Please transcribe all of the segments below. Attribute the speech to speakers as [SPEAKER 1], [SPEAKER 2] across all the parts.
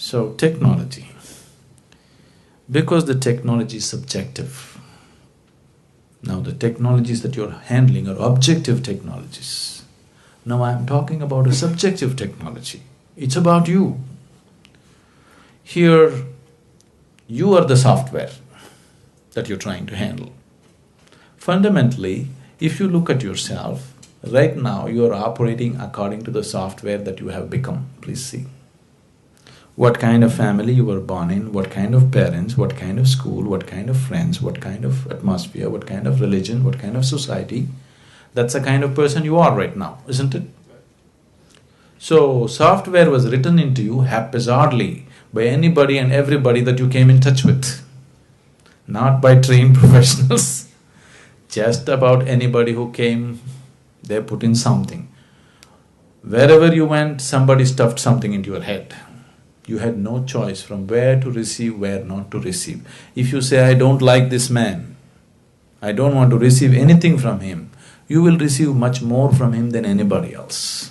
[SPEAKER 1] So, technology. Because the technology is subjective. Now, the technologies that you're handling are objective technologies. Now, I'm talking about a subjective technology. It's about you. Here, you are the software that you're trying to handle. Fundamentally, if you look at yourself, right now you are operating according to the software that you have become. Please see. What kind of family you were born in, what kind of parents, what kind of school, what kind of friends, what kind of atmosphere, what kind of religion, what kind of society. That's the kind of person you are right now, isn't it? So, software was written into you haphazardly by anybody and everybody that you came in touch with. Not by trained professionals. Just about anybody who came, they put in something. Wherever you went, somebody stuffed something into your head. You had no choice from where to receive, where not to receive. If you say, I don't like this man, I don't want to receive anything from him, you will receive much more from him than anybody else.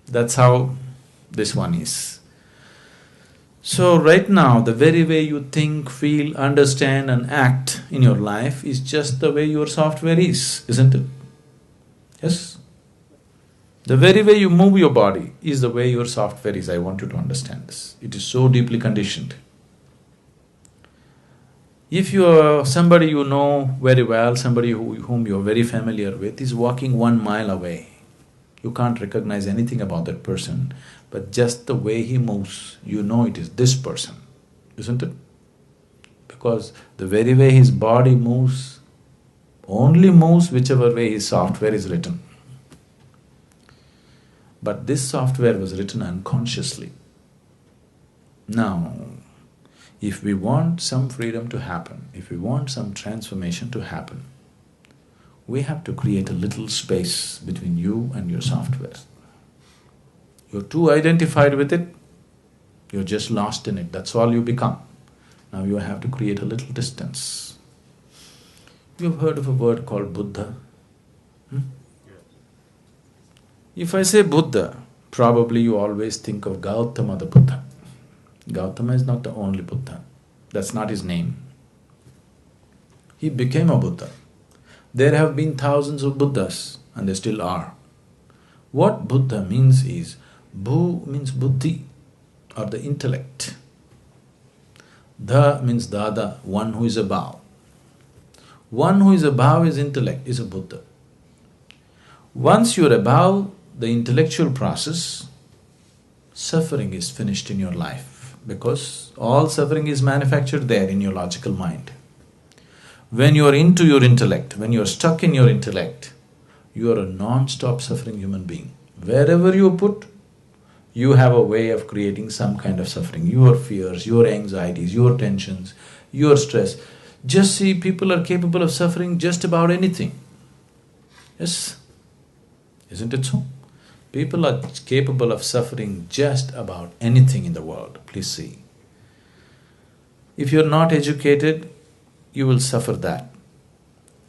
[SPEAKER 1] That's how this one is. So right now, the very way you think, feel, understand and act in your life is just the way your software is, isn't it? Yes? The very way you move your body is the way your software is. I want you to understand this. It is so deeply conditioned. If you are somebody you know very well, somebody whom you are very familiar with is walking 1 mile away, you can't recognize anything about that person, but just the way he moves, you know it is this person, isn't it? Because the very way his body moves, only moves whichever way his software is written. But this software was written unconsciously. Now, if we want some freedom to happen, if we want some transformation to happen, we have to create a little space between you and your software. You're too identified with it, you're just lost in it, that's all you become. Now you have to create a little distance. You've heard of a word called Buddha? If I say Buddha, probably you always think of Gautama the Buddha. Gautama is not the only Buddha. That's not his name. He became a Buddha. There have been thousands of Buddhas, and there still are. What Buddha means is, Bu means buddhi, or the intellect. Dha means dada, one who is above. One who is above his intellect is a Buddha. Once you're above the intellectual process, suffering is finished in your life, because all suffering is manufactured there in your logical mind. When you are into your intellect, when you are stuck in your intellect, you are a non-stop suffering human being. Wherever you put, you have a way of creating some kind of suffering. Your fears, your anxieties, your tensions, your stress. Just see, people are capable of suffering just about anything. Yes? Isn't it so? People are capable of suffering just about anything in the world. Please see. If you're not educated, you will suffer that.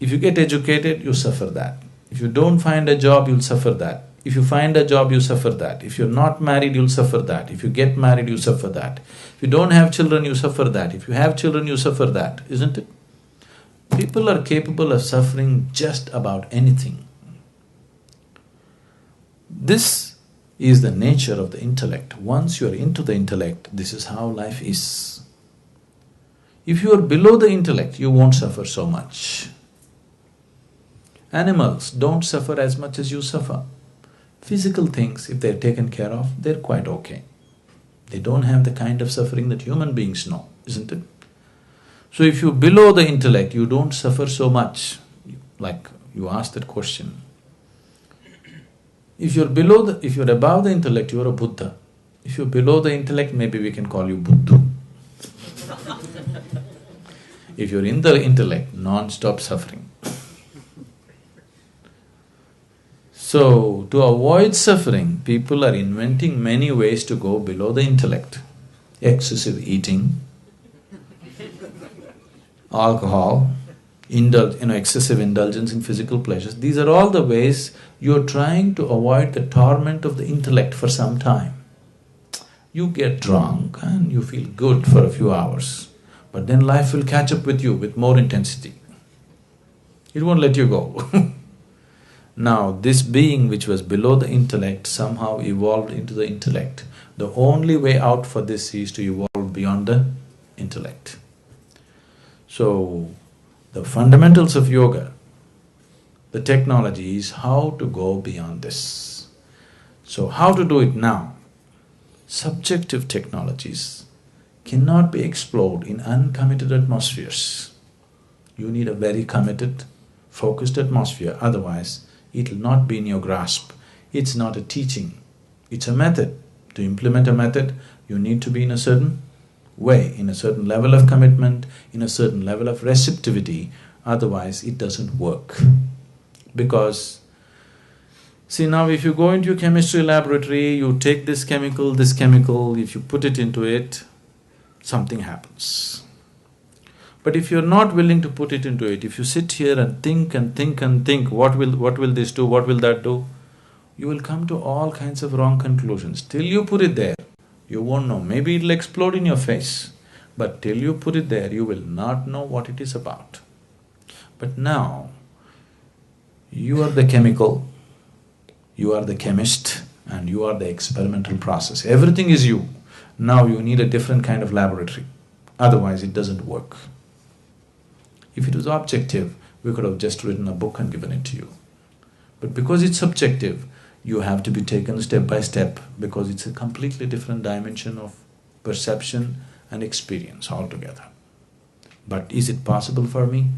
[SPEAKER 1] If you get educated, you suffer that. If you don't find a job, you'll suffer that. If you find a job, you suffer that. If you're not married, you'll suffer that. If you get married, you suffer that. If you don't have children, you suffer that. If you have children, you suffer that, isn't it? People are capable of suffering just about anything. This is the nature of the intellect. Once you are into the intellect, this is how life is. If you are below the intellect, you won't suffer so much. Animals don't suffer as much as you suffer. Physical things, if they're taken care of, they're quite okay. They don't have the kind of suffering that human beings know, isn't it? So if you're below the intellect, you don't suffer so much. Like you asked that question. If you're above the intellect, you're a Buddha. If you're below the intellect, maybe we can call you Buddhu. If you're in the intellect, non-stop suffering. So, to avoid suffering, people are inventing many ways to go below the intellect. Excessive eating, alcohol, excessive indulgence in physical pleasures. These are all the ways you're trying to avoid the torment of the intellect for some time. You get drunk and you feel good for a few hours, but then life will catch up with you with more intensity. It won't let you go. Now, this being which was below the intellect somehow evolved into the intellect. The only way out for this is to evolve beyond the intellect. So, the fundamentals of yoga, the technology is how to go beyond this. So, how to do it now? Subjective technologies cannot be explored in uncommitted atmospheres. You need a very committed, focused atmosphere, otherwise it will not be in your grasp. It's not a teaching, it's a method. To implement a method, you need to be in a certain way, in a certain level of commitment, in a certain level of receptivity, otherwise it doesn't work. Because, see now if you go into a chemistry laboratory, you take this chemical, if you put it into it, something happens. But if you're not willing to put it into it, if you sit here and think and think and think, what will this do, what will that do? You will come to all kinds of wrong conclusions. Till you put it there, you won't know. Maybe it'll explode in your face, but till you put it there, you will not know what it is about. But now, you are the chemical, you are the chemist, and you are the experimental process. Everything is you. Now you need a different kind of laboratory, otherwise it doesn't work. If it was objective, we could have just written a book and given it to you. But because it's subjective, you have to be taken step by step, because it's a completely different dimension of perception and experience altogether. But is it possible for me?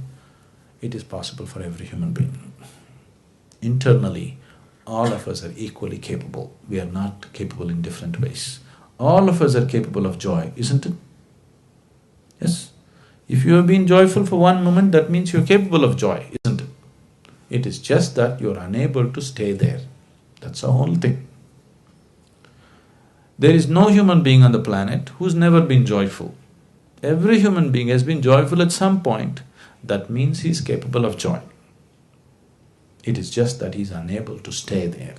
[SPEAKER 1] It is possible for every human being. Internally, all of us are equally capable. We are not capable in different ways. All of us are capable of joy, isn't it? Yes? If you have been joyful for one moment, that means you're capable of joy, isn't it? It is just that you're unable to stay there. That's the whole thing. There is no human being on the planet who's never been joyful. Every human being has been joyful at some point. That means he's capable of joy. It is just that he's unable to stay there.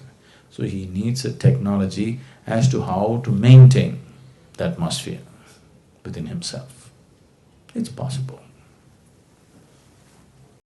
[SPEAKER 1] So he needs a technology as to how to maintain the atmosphere within himself. It's possible.